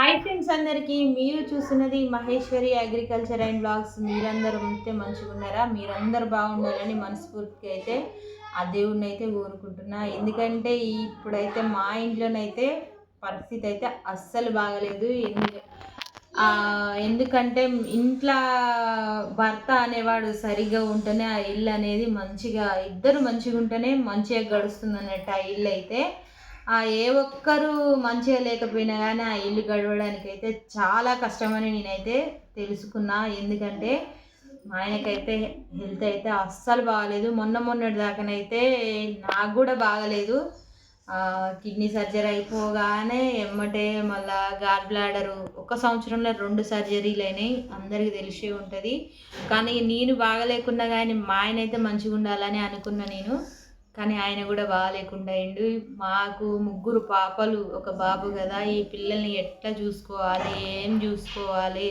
Hi friends అందరికీ, మీరు చూస్తున్నది మహేశ్వరి అగ్రికల్చర్ అండ్ బ్లాగ్స్. మీరందరూ ఉంటే మంచిగా ఉన్నారా? మీరందరూ బాగుండాలని మనస్ఫూర్తిగా అయితే ఆ దేవుడిని అయితే కోరుకుంటున్నా. ఎందుకంటే ఇప్పుడైతే మా ఇంట్లోనైతే పరిస్థితి అయితే అస్సలు బాగలేదు. ఎందుకంటే ఇంట్లో భర్త అనేవాడు సరిగ్గా ఉంటేనే ఆ ఇల్లు అనేది మంచిగా, ఇద్దరు మంచిగా ఉంటేనే మంచిగా గడుస్తుంది అన్నట్టు ఆ ఇల్లు అయితే. ఏ ఒక్కరు మంచిగా లేకపోయినా కానీ ఆ ఇల్లు గడవడానికి అయితే చాలా కష్టమని నేనైతే తెలుసుకున్నా. ఎందుకంటే మా ఆయనకైతే హెల్త్ అయితే అస్సలు బాగాలేదు. మొన్నటి దాకానైతే నాకు కూడా బాగలేదు. కిడ్నీ సర్జరీ అయిపోగానే ఎమ్మటే మళ్ళా గాల్ బ్లాడరు, ఒక సంవత్సరంలో 2 సర్జరీలు అయినాయి. అందరికీ తెలిసే ఉంటుంది. కానీ నేను బాగలేకున్నా కానీ మా ఆయన అయితే మంచిగా ఉండాలని అనుకున్నా నేను. కానీ ఆయన కూడా బాగాలేకుండా అయిండు. మాకు 3 పాపలు, 1 బాబు కదా. ఈ పిల్లల్ని ఎట్లా చూసుకోవాలి, ఏం చూసుకోవాలి,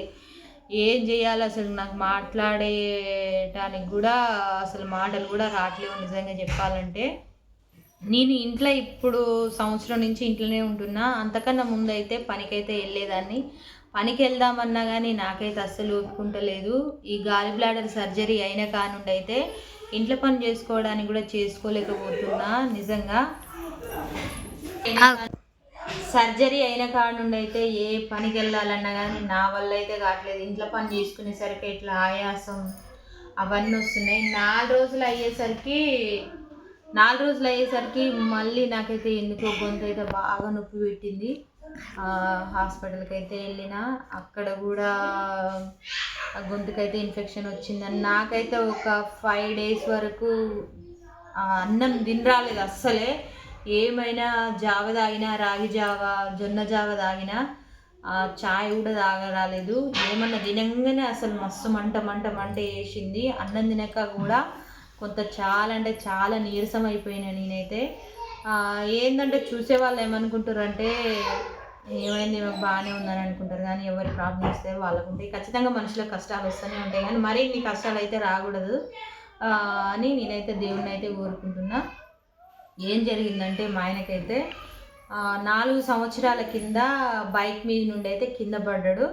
ఏం చేయాలి, అసలు నాకు మాట్లాడేటానికి కూడా అసలు మాటలు కూడా రావట్లేవు నిజంగా చెప్పాలంటే. నేను ఇంట్లో ఇప్పుడు సంవత్సరం నుంచి ఇంట్లోనే ఉంటున్నా. అంతకన్నా ముందు అయితే పనికైతే వెళ్ళేదాన్ని. పనికి వెళ్దామన్నా కానీ నాకైతే అస్సలు ఒప్పుకుంటలేదు. ఈ గాలి బ్లాడర్ సర్జరీ అయిన కానుండి అయితే ఇంట్లో పని చేసుకోవడానికి కూడా చేసుకోలేకపోతున్నా నిజంగా. సర్జరీ అయిన కాడ నుండి అయితే ఏ పనికి వెళ్ళాలన్నా కానీ నా వల్ల అయితే కావట్లేదు. ఇంట్లో పని చేసుకునేసరికి ఇట్లా ఆయాసం అవన్నీ వస్తున్నాయి. 4 రోజులు అయ్యేసరికి మళ్ళీ నాకైతే ఎందుకో గొంతు అయితే బాగా నొప్పి పెట్టింది. హాస్పిటల్కి అయితే వెళ్ళిన, అక్కడ కూడా గొంతుకైతే ఇన్ఫెక్షన్ వచ్చిందని. నాకైతే ఒక 5 days వరకు అన్నం తిని రాలేదు అస్సలే. ఏమైనా జావ తాగినా, రాగి జావ, జొన్న జావ తాగినా, చాయ్ కూడా తాగరాలేదు. ఏమన్నా తినంగానే అసలు మస్తు మంట వేసింది. అన్నం తినక కూడా చాలా అంటే చాలా నీరసం అయిపోయినా నేనైతే. ఏంటంటే చూసేవాళ్ళు ఏమనుకుంటారు అంటే ఏమైంది మాకు బాగానే ఉందని అనుకుంటారు. కానీ ఎవరి ప్రాబ్లం వస్తే వాళ్ళకు ఉంటాయి. ఖచ్చితంగా మనుషులకు కష్టాలు వస్తూనే ఉంటాయి, కానీ మరీ ఇన్ని కష్టాలు అయితే రాకూడదు అని నేనైతే దేవుడిని అయితే కోరుకుంటున్నా. ఏం జరిగిందంటే మా ఆయనకైతే 4 సంవత్సరాల కింద బైక్ మీద నుండి అయితే కింద పడ్డాడు.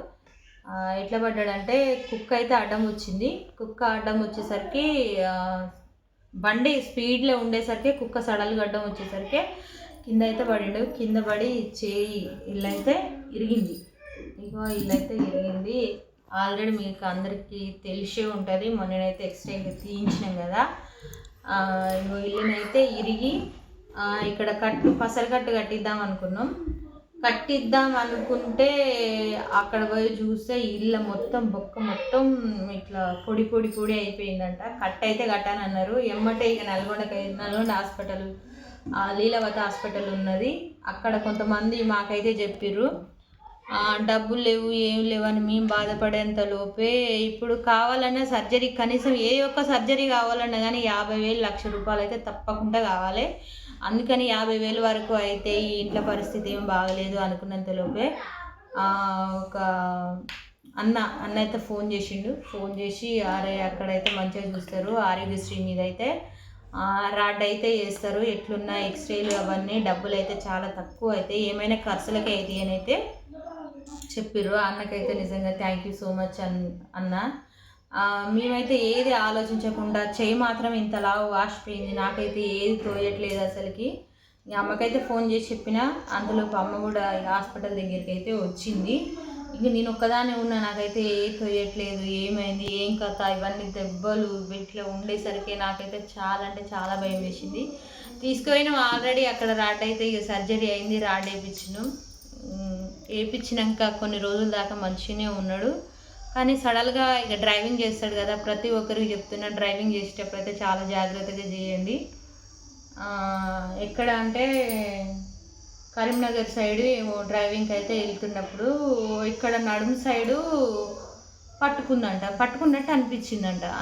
ఎట్లా పడ్డాడంటే కుక్క అయితే అడ్డం వచ్చింది. కుక్క అడ్డం వచ్చేసరికి బండి స్పీడ్లో ఉండేసరికి కుక్క సడల్గా అడ్డం వచ్చేసరికి కింద అయితే పడిండు. కింద పడి చేయి ఇల్లైతే ఇరిగింది. ఇల్లైతే ఇరిగింది. ఆల్రెడీ మీకు అందరికీ తెలిసే ఉంటుంది. మొన్ననైతే ఎక్స్రే తీయించినాం కదా. ఇల్లునైతే ఇరిగి ఇక్కడ పసరకట్టు కట్టిద్దాం అనుకుంటే అక్కడ పోయి చూస్తే ఇల్లు మొత్తం బొక్క మొత్తం ఇట్లా పొడి అయిపోయిందంట. కట్ అయితే కట్టానన్నారు. ఎమ్మటే ఇక నల్గొండ హాస్పిటల్, లీలావతి హాస్పిటల్ ఉన్నది. అక్కడ కొంతమంది మాకైతే చెప్పిర్రు డబ్బులు లేవు, ఏం లేవని. మేము బాధపడేంత లోపే ఇప్పుడు కావాలన్నా సర్జరీ, కనీసం ఏ ఒక్క సర్జరీ కావాలన్నా కానీ 50,000 1,00,000 అయితే తప్పకుండా కావాలి. అందుకని 50,000 వరకు అయితే ఈ ఇంట్లో పరిస్థితి ఏం బాగలేదు అనుకున్నంత లోపే ఒక అన్న అయితే ఫోన్ చేసి అక్కడైతే మంచిగా చూస్తారు, ఆరోగ్యశ్రీ మీద అయితే రాడ్ అయితే వేస్తారు. ఎట్లున్నా ఎక్స్రేలు అవన్నీ డబ్బులు అయితే చాలా తక్కువ అయితే, ఏమైనా ఖర్చులకే అయితే అని అయితే చెప్పిర్రు. అన్నకైతే నిజంగా థ్యాంక్ యూ సో మచ్ అన్న. మేమైతే ఏది ఆలోచించకుండా చెయ్యి మాత్రం ఇంతలా వాసిపోయింది. నాకైతే ఏది తోయట్లేదు అసలుకి. అమ్మకైతే ఫోన్ చేసి చెప్పిన, అందులోపు అమ్మ కూడా హాస్పిటల్ దగ్గరికి అయితే వచ్చింది. ఇక నేను ఒక్కదానే ఉన్నా, నాకైతే ఏది తోయట్లేదు. ఏమైంది, ఏం కథ, ఇవన్నీ దెబ్బలు ఇట్లా ఉండేసరికి నాకైతే చాలా అంటే చాలా భయం వేసింది. తీసుకుపోయినాం ఆల్రెడీ. అక్కడ రాడ్ అయితే ఇక సర్జరీ అయింది, రాడ్ వేయించినాక కొన్ని రోజుల దాకా మంచిగానే ఉన్నాడు. కానీ సడన్గా ఇక డ్రైవింగ్ చేస్తాడు కదా, ప్రతి ఒక్కరికి చెప్తున్నా డ్రైవింగ్ చేసేటప్పుడు అయితే చాలా జాగ్రత్తగా చేయండి. ఎక్కడ అంటే కరీంనగర్ సైడ్ డ్రైవింగ్కి అయితే వెళ్తున్నప్పుడు ఇక్కడ నడుము సైడు పట్టుకున్నట్టు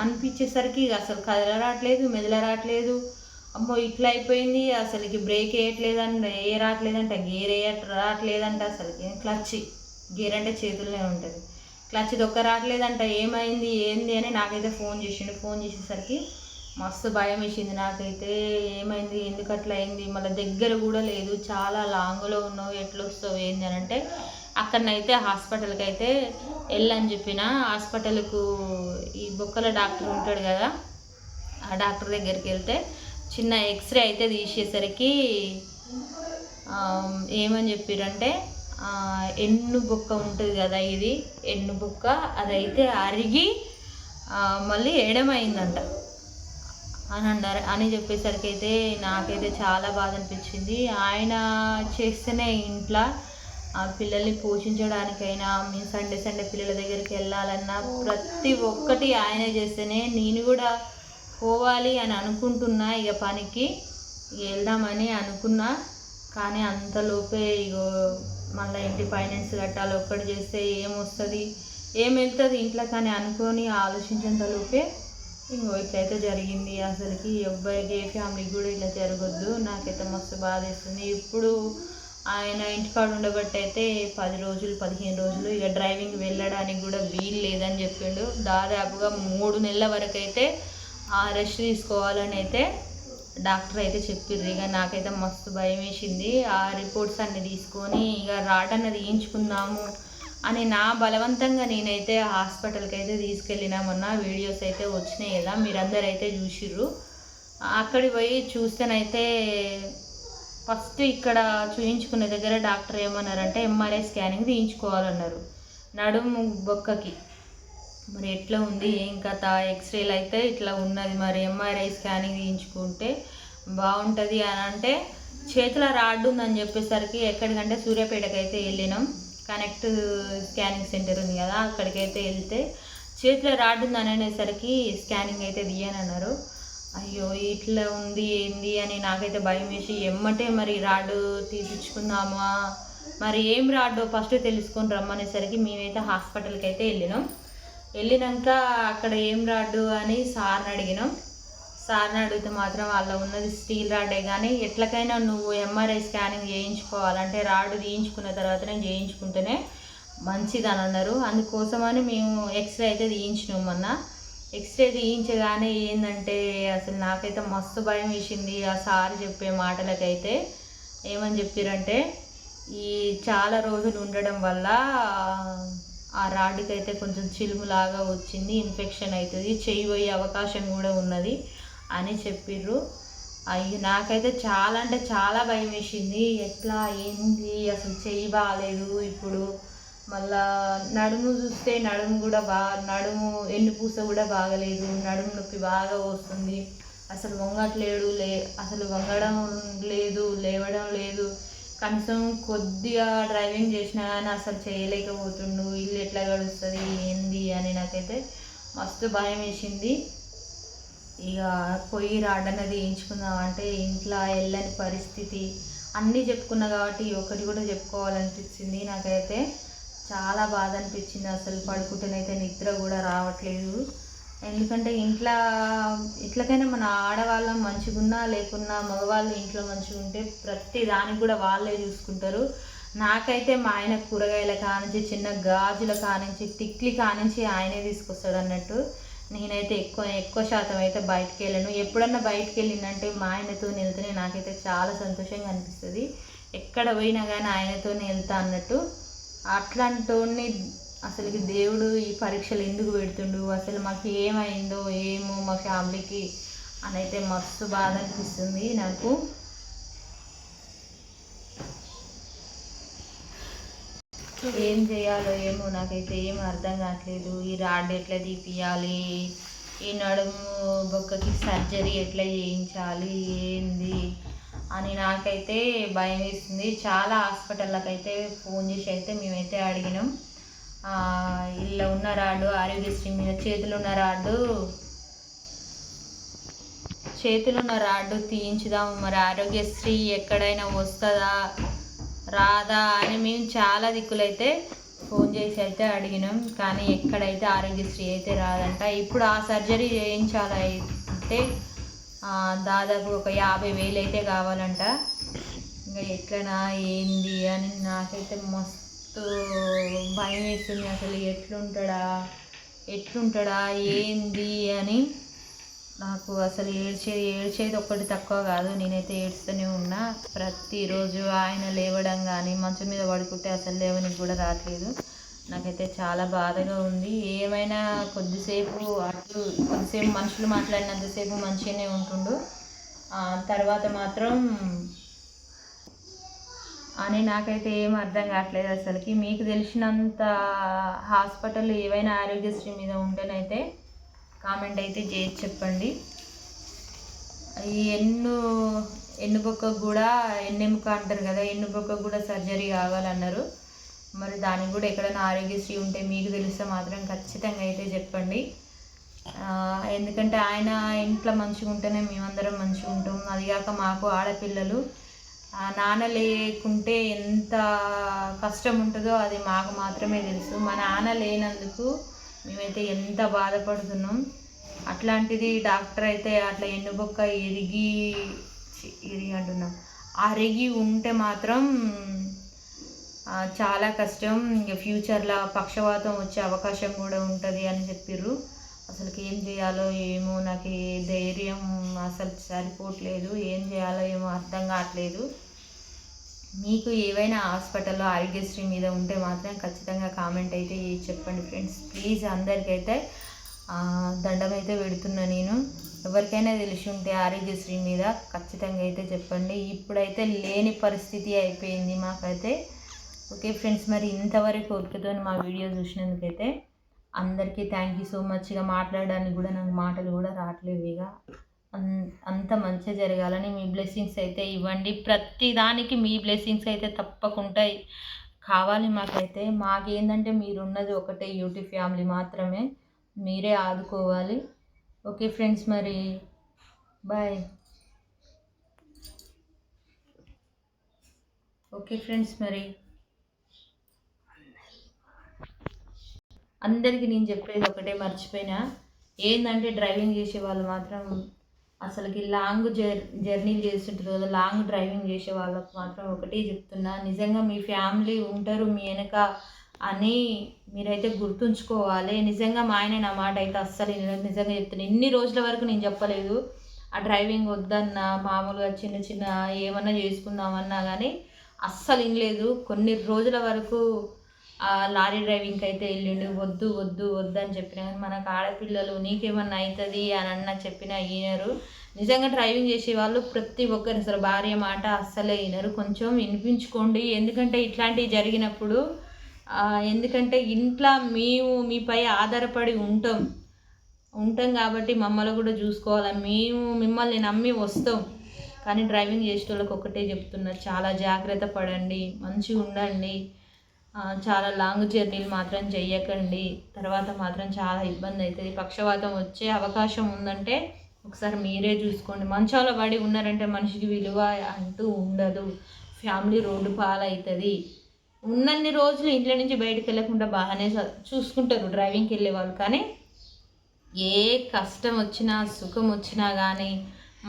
అనిపించేసరికి అసలు కదలరాట్లేదు, మెదలరాట్లేదు. అమ్మో ఇట్లా అయిపోయింది. అసలుకి బ్రేక్ రావట్లేదంట, గేర్ రావట్లేదంట. అసలుకి గేర్ అంటే చేతుల్లోనే ఉంటుంది, క్లచ్ దొక్క రావట్లేదంట. ఏమైంది ఏంది అని నాకైతే ఫోన్ చేసేసరికి మస్తు భయం వేసింది నాకైతే. ఏమైంది, ఎందుకు అట్లా అయింది, మళ్ళీ దగ్గర కూడా లేదు, చాలా లాంగ్లో ఉన్నావు, ఎట్లా వస్తావు ఏంది అని అంటే అక్కడనైతే హాస్పిటల్కి అయితే వెళ్ళని చెప్పిన. హాస్పిటల్కు ఈ బొక్కల డాక్టర్ ఉంటాడు కదా, ఆ డాక్టర్ దగ్గరికి వెళ్తే చిన్న ఎక్స్రే అయితే తీసేసరికి ఏమని చెప్పారంటే ఎన్ను బొక్క ఉంటుంది కదా, ఇది ఎన్ను బొక్క అదైతే అరిగి మళ్ళీ ఎడమైందంట అని అన్నారు. అని చెప్పేసరికి అయితే నాకైతే చాలా బాధ అనిపించింది. ఆయన చేస్తేనే ఇంట్లో ఆ పిల్లల్ని పోషించడానికైనా, మేము సండే సండే పిల్లల దగ్గరికి వెళ్ళాలన్నా ప్రతి ఒక్కటి ఆయనే చేస్తేనే నేను కూడా పోవాలి అని అనుకుంటున్నా. ఇక పనికి వెళ్దామని అనుకున్నా, కానీ అంతలోపే ఇగో మళ్ళీ ఇంటి ఫైనాన్స్ కట్టాలి, ఒక్కటి చేస్తే ఏమొస్తుంది, ఏం వెళ్తుంది ఇంట్లో కానీ అనుకొని ఆలోచించేంతలోపే ఇంకో ఇట్లయితే జరిగింది. అసలుకి ఎవ్వరికి ఏ ఫ్యామిలీకి కూడా ఇలా జరగద్దు. నాకైతే మస్తు బాధ వేస్తుంది. ఇప్పుడు ఆయన ఇంటికాడ ఉండబట్టి అయితే 10 రోజులు 15 రోజులు ఇక డ్రైవింగ్ వెళ్ళడానికి కూడా వీలు లేదని చెప్పిండు. దాదాపుగా 3 నెలల వరకు అయితే రెస్ట్ తీసుకోవాలని అయితే డాక్టర్ అయితే చెప్పిర్రు. ఇక నాకైతే మస్తు భయం వేసింది. ఆ రిపోర్ట్స్ అన్ని తీసుకొని ఇక రాడన్నది వేయించుకుందాము అని నా బలవంతంగా నేనైతే హాస్పిటల్కి అయితే తీసుకెళ్ళినామన్న. వీడియోస్ అయితే వచ్చినాయి కదా, మీరందరూ అయితే చూసిర్రు. అక్కడికి పోయి చూస్తేనైతే ఫస్ట్ ఇక్కడ చూయించుకునే దగ్గర డాక్టర్ ఏమన్నారంటే ఎంఆర్ఐ స్కానింగ్ తీయించుకోవాలన్నారు నడుము బొక్కకి. మరి ఎట్లా ఉంది ఏం కథ, ఎక్స్రేలు అయితే ఇట్లా ఉన్నది, మరి ఎంఆర్ఐ స్కానింగ్ తీయించుకుంటే బాగుంటుంది అని అంటే చేతిలో రాడ్డు ఉందని చెప్పేసరికి ఎక్కడికంటే సూర్యాపేటకి అయితే వెళ్ళినాం. కనెక్ట్ స్కానింగ్ సెంటర్ ఉంది కదా, అక్కడికైతే వెళ్తే చేతిలో రాడ్డు ఉందని అనేసరికి స్కానింగ్ అయితే తీయనన్నారు. అయ్యో ఇట్లా ఉంది ఏంది అని నాకైతే భయం వేసి ఎమ్మటే మరి రాడ్డు తీపించుకుందామా, మరి ఏం రాడ్డో ఫస్ట్ తెలుసుకొని రమ్మనేసరికి మేమైతే హాస్పిటల్కి అయితే వెళ్ళినాక అక్కడ ఏం రాడ్డు అని సార్ని అడిగినాం. సార్ని అడిగితే మాత్రం వాళ్ళ ఉన్నది స్టీల్ రాడ్డే, కానీ ఎట్లకైనా నువ్వు ఎంఆర్ఐ స్కానింగ్ చేయించుకోవాలంటే రాడ్డు తీయించుకున్న తర్వాతనే చేయించుకుంటేనే మంచిది అని అన్నారు. అందుకోసమని మేము ఎక్స్రే అయితే తీయించినాం. మొన్న ఎక్స్రే తీయించగానే ఏంటంటే అసలు నాకైతే మస్తు భయం వేసింది. ఆ సార్ చెప్పే మాటలకైతే ఏమని చెప్పారంటే ఈ చాలా రోజులు ఉండడం వల్ల ఆ రాడ్డుకి అయితే కొంచెం చిలుములాగా వచ్చింది, ఇన్ఫెక్షన్ అవుతుంది, చెయ్యి పోయే అవకాశం కూడా ఉన్నది అని చెప్పిర్రు. అయ్యి నాకైతే చాలా అంటే చాలా భయం వేసింది. ఎట్లా ఏంది అసలు చెయ్యి బాగాలేదు. ఇప్పుడు మళ్ళా నడుము చూస్తే నడుము కూడా నడుము ఎన్నుపూస కూడా బాగలేదు, నడుము నొప్పి బాగా వస్తుంది. అసలు వంగట్లేడు, అసలు వంగడం లేదు, లేవడం లేదు. కనీసం కొద్దిగా డ్రైవింగ్ చేసినా కానీ అసలు చేయలేకపోతుండు. ఇల్లు ఎట్లా గడుస్తుంది ఏంది అని నాకైతే మస్తు భయం వేసింది. ఇక పొయ్యి రాడన్నది వేయించుకుందామంటే ఇంట్లో వెళ్ళని పరిస్థితి. అన్నీ చెప్పుకున్నా కాబట్టి ఒకటి కూడా చెప్పుకోవాలనిపించింది. నాకైతే చాలా బాధ అనిపించింది. అసలు పడుకుంటేనైతే నిద్ర కూడా రావట్లేదు. ఎందుకంటే ఇట్లకైనా మన ఆడవాళ్ళం మంచిగా ఉన్నా లేకున్నా మగవాళ్ళు ఇంట్లో మంచిగా ఉంటే ప్రతి దానికి కూడా వాళ్ళే చూసుకుంటారు. నాకైతే మా ఆయన కూరగాయల కానించి చిన్న గాజుల కానించి టిక్లీ కానించి ఆయనే తీసుకొస్తాడు అన్నట్టు. నేనైతే ఎక్కువ శాతం అయితే బయటకు వెళ్ళను. ఎప్పుడన్నా బయటకు వెళ్ళిందంటే మా ఆయనతో వెళ్తేనే నాకైతే చాలా సంతోషంగా అనిపిస్తుంది. ఎక్కడ పోయినా కానీ ఆయనతోనే వెళ్తా అన్నట్టు. అట్లాంటి అసలుకి దేవుడు ఈ పరీక్షలు ఎందుకు పెడుతుండు, అసలు మాకు ఏమైందో ఏమో మా ఫ్యామిలీకి అని అయితే మస్తు బాధ అనిపిస్తుంది నాకు. ఏం చేయాలో ఏమో నాకైతే ఏం అర్థం కావట్లేదు. ఈ రాడ్ ఎట్లా తీపియాలి, ఈ నడుము బొక్కకి సర్జరీ ఎట్లా చేయించాలి ఏంది అని నాకైతే భయం వేస్తుంది. చాలా హాస్పిటళ్ళకి అయితే ఫోన్ చేసి అయితే మేమైతే అడిగినాం. ఇలా ఉన్న రాడ్డు ఆరోగ్యశ్రీ మీద చేతులు ఉన్న రాడ్డు తీయించుదాము, మరి ఆరోగ్యశ్రీ ఎక్కడైనా వస్తుందా రాదా అని మేము చాలా దిక్కులైతే ఫోన్ చేసి అయితే అడిగినాం. కానీ ఎక్కడైతే ఆరోగ్యశ్రీ అయితే రాదంట. ఇప్పుడు ఆ సర్జరీ చేయించాలంటే దాదాపు ఒక 50,000 అయితే కావాలంట. ఇంకా ఎట్లనా ఏంది అని నాకైతే మస్తు భయం వేస్తుంది. అసలు ఎట్లుంటాడా ఏంది అని నాకు అసలు ఏడ్చేది ఒక్కటి తక్కువ కాదు. నేనైతే ఏడుస్తూనే ఉన్నా ప్రతిరోజు. ఆయన లేవడం కానీ మంచం మీద పడుకుంటే అసలు లేవనికి కూడా రావట్లేదు. నాకైతే చాలా బాధగా ఉంది. ఏమైనా కొద్దిసేపు మనుషులు మాట్లాడినంతసేపు మంచిగానే ఉంటుండు. తర్వాత మాత్రం అని నాకైతే ఏం అర్థం కావట్లేదు అసలుకి. మీకు తెలిసినంత హాస్పిటల్ ఏవైనా ఆరోగ్యశ్రీ మీద ఉంటేనైతే కామెంట్ అయితే చేసి చెప్పండి. ఈ ఎన్నుబొక్కకు కూడా ఎన్నెముక అంటారు కదా, ఎన్నుబొక్కకు కూడా సర్జరీ కావాలన్నారు. మరి దానికి కూడా ఎక్కడైనా ఆరోగ్యశ్రీ ఉంటే మీకు తెలిస్తే మాత్రం ఖచ్చితంగా అయితే చెప్పండి. ఎందుకంటే ఆయన ఇంట్లో మంచిగా ఉంటేనే మేమందరం మంచిగా ఉంటాం. అదిగాక మాకు ఆడపిల్లలు. నాన్న లేకుంటే ఎంత కష్టం ఉంటుందో అది మాకు మాత్రమే తెలుసు. మా నాన్న లేనందుకు మేమైతే ఎంత బాధపడుతున్నాం. అట్లాంటిది డాక్టర్ అయితే అట్లా ఎన్నుబొక్క ఇరిగి అంటున్నాం, అరిగి ఉంటే మాత్రం చాలా కష్టం. ఇంకా ఫ్యూచర్లో పక్షవాతం వచ్చే అవకాశం కూడా ఉంటుంది అని చెప్పిర్రు. అసలుకి ఏం చేయాలో ఏమో, నాకు ధైర్యం అసలు సరిపోవట్లేదు. ఏం చేయాలో ఏమో అర్థం కావట్లేదు. మీకు ఏవైనా హాస్పిటల్లో ఆరోగ్యశ్రీ మీద ఉంటే మాత్రం ఖచ్చితంగా కామెంట్ అయితే చెప్పండి ఫ్రెండ్స్. ప్లీజ్ అందరికైతే దండం అయితే పెడుతున్నా నేను. ఎవరికైనా తెలిసి ఉంటే ఆరోగ్యశ్రీ మీద ఖచ్చితంగా అయితే చెప్పండి. ఇప్పుడైతే లేని పరిస్థితి అయిపోయింది మాకైతే. ఓకే ఫ్రెండ్స్, మరి ఇంతవరకు ఓపికతో మా వీడియో చూసినందుకైతే అందరికీ థ్యాంక్ యూ సో మచ్. ఇక మాట్లాడడానికి కూడా నాకు మాటలు కూడా రావట్లేవు. ఇక అంత మంచిగా జరగాలని మీ బ్లెస్సింగ్స్ అయితే ఇవ్వండి. ప్రతి దానికి మీ బ్లెస్సింగ్స్ అయితే తప్పకుండా కావాలి మాకైతే. మాకేంటంటే మీరున్నది ఒకటే యూట్యూబ్ ఫ్యామిలీ మాత్రమే, మీరే ఆదుకోవాలి. ఓకే ఫ్రెండ్స్, మరి బాయ్. ఓకే ఫ్రెండ్స్, మరి అందరికీ నేను చెప్పేది ఒకటే మర్చిపోయినా. ఏంటంటే డ్రైవింగ్ చేసే వాళ్ళు మాత్రం అసలుకి లాంగ్ జర్నీలు చేస్తుంటారు కదా, లాంగ్ డ్రైవింగ్ చేసే వాళ్ళకు మాత్రం ఒకటే చెప్తున్నా, నిజంగా మీ ఫ్యామిలీ ఉంటారు మీ వెనక అని మీరైతే గుర్తుంచుకోవాలి. నిజంగా మా ఆయన నా మాట అయితే అస్సలు నిజంగా చెప్తున్నాను. ఇన్ని రోజుల వరకు నేను చెప్పలేదు. ఆ డ్రైవింగ్ వద్దన్నా, మామూలుగా చిన్న చిన్న ఏమన్నా చేసుకుందామన్నా కానీ అస్సలు వినలేదు. కొన్ని రోజుల వరకు లారీ డ్రైవింగ్కి అయితే వెళ్ళిండు. వద్దు వద్దు వద్దు అని చెప్పినా కానీ మనకు ఆడపిల్లలు నీకేమన్నా అవుతుంది అని అన్న చెప్పినా వినరు. నిజంగా డ్రైవింగ్ చేసే వాళ్ళు ప్రతి ఒక్కరు అసలు భార్య మాట అస్సలే వినరు. కొంచెం వినిపించుకోండి. ఎందుకంటే ఇట్లాంటివి జరిగినప్పుడు ఎందుకంటే ఇంట్లో మేము మీపై ఆధారపడి ఉంటాం కాబట్టి మమ్మల్ని కూడా చూసుకోవాలి. మేము మిమ్మల్ని నమ్మి వస్తాం. కానీ డ్రైవింగ్ చేసే వాళ్ళకి ఒకటే చెప్తున్నా, చాలా జాగ్రత్త పడండి, మంచిగా ఉండండి. చాలా లాంగ్ జర్నీలు మాత్రం చెయ్యకండి. తర్వాత మాత్రం చాలా ఇబ్బంది అవుతుంది. పక్షవాతం వచ్చే అవకాశం ఉందంటే ఒకసారి మీరే చూసుకోండి. మంచాల పడి ఉన్నారంటే మనిషికి విలువ అంటూ ఉండదు. ఫ్యామిలీ రోడ్డు పాలవుతుంది. ఉన్నన్ని రోజులు ఇంట్లో నుంచి బయటకు వెళ్ళకుండా బాగానే చూసుకుంటారు డ్రైవింగ్కి వెళ్ళే వాళ్ళు. కానీ ఏ కష్టం వచ్చినా సుఖం వచ్చినా కానీ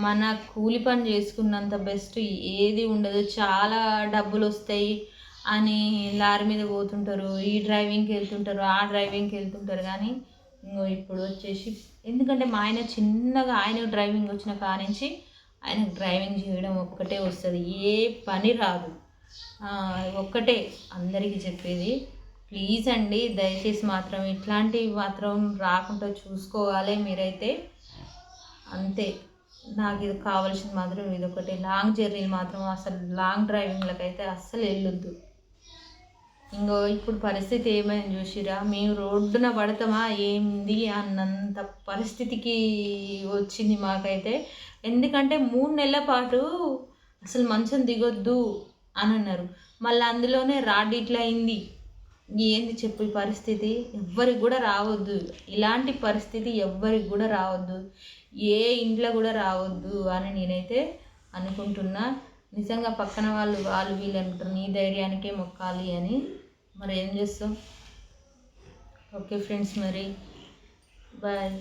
మన కూలి పని చేసుకున్నంత బెస్ట్ ఏది ఉండదు. చాలా డబ్బులు వస్తాయి అని లారీ మీద పోతుంటారు, ఈ డ్రైవింగ్కి వెళ్తుంటారు, ఆ డ్రైవింగ్కి వెళ్తుంటారు. కానీ ఇప్పుడు వచ్చేసి ఎందుకంటే మా ఆయన చిన్నగా ఆయన డ్రైవింగ్ వచ్చిన కానించి ఆయనకు డ్రైవింగ్ చేయడం ఒక్కటే వస్తుంది, ఏ పని రాదు. ఒక్కటే అందరికీ చెప్పేది, ప్లీజ్ అండి దయచేసి మాత్రం ఇట్లాంటివి మాత్రం రాకుండా చూసుకోవాలి మీరైతే. అంతే, నాకు ఇది కావాల్సింది మాత్రం ఇది ఒకటి. లాంగ్ జర్నీలు మాత్రం అసలు లాంగ్ డ్రైవింగ్లకు అయితే అస్సలు వెళ్ళొద్దు. ఇప్పుడు పరిస్థితి ఏమైంది చూసిరా, మేము రోడ్డున పడతామా ఏంది అన్నంత పరిస్థితికి వచ్చింది మాకైతే. ఎందుకంటే 3 నెలల పాటు అసలు మంచం దిగొద్దు అని అన్నారు. మళ్ళీ అందులోనే రాడ్ ఇట్లా అయింది. ఏంది చెప్పు ఈ పరిస్థితి? ఎవ్వరికి కూడా రావద్దు ఇలాంటి పరిస్థితి, ఎవ్వరికి కూడా రావద్దు, ఏ ఇంట్లో కూడా రావద్దు అని నేనైతే అనుకుంటున్నా. నిజంగా పక్కన వాళ్ళు వీళ్ళు అనుకుంటారు నీ ధైర్యానికే మొక్కాలి అని. మరి ఏం చేస్తాం? ఓకే ఫ్రెండ్స్, మరి బాయ్.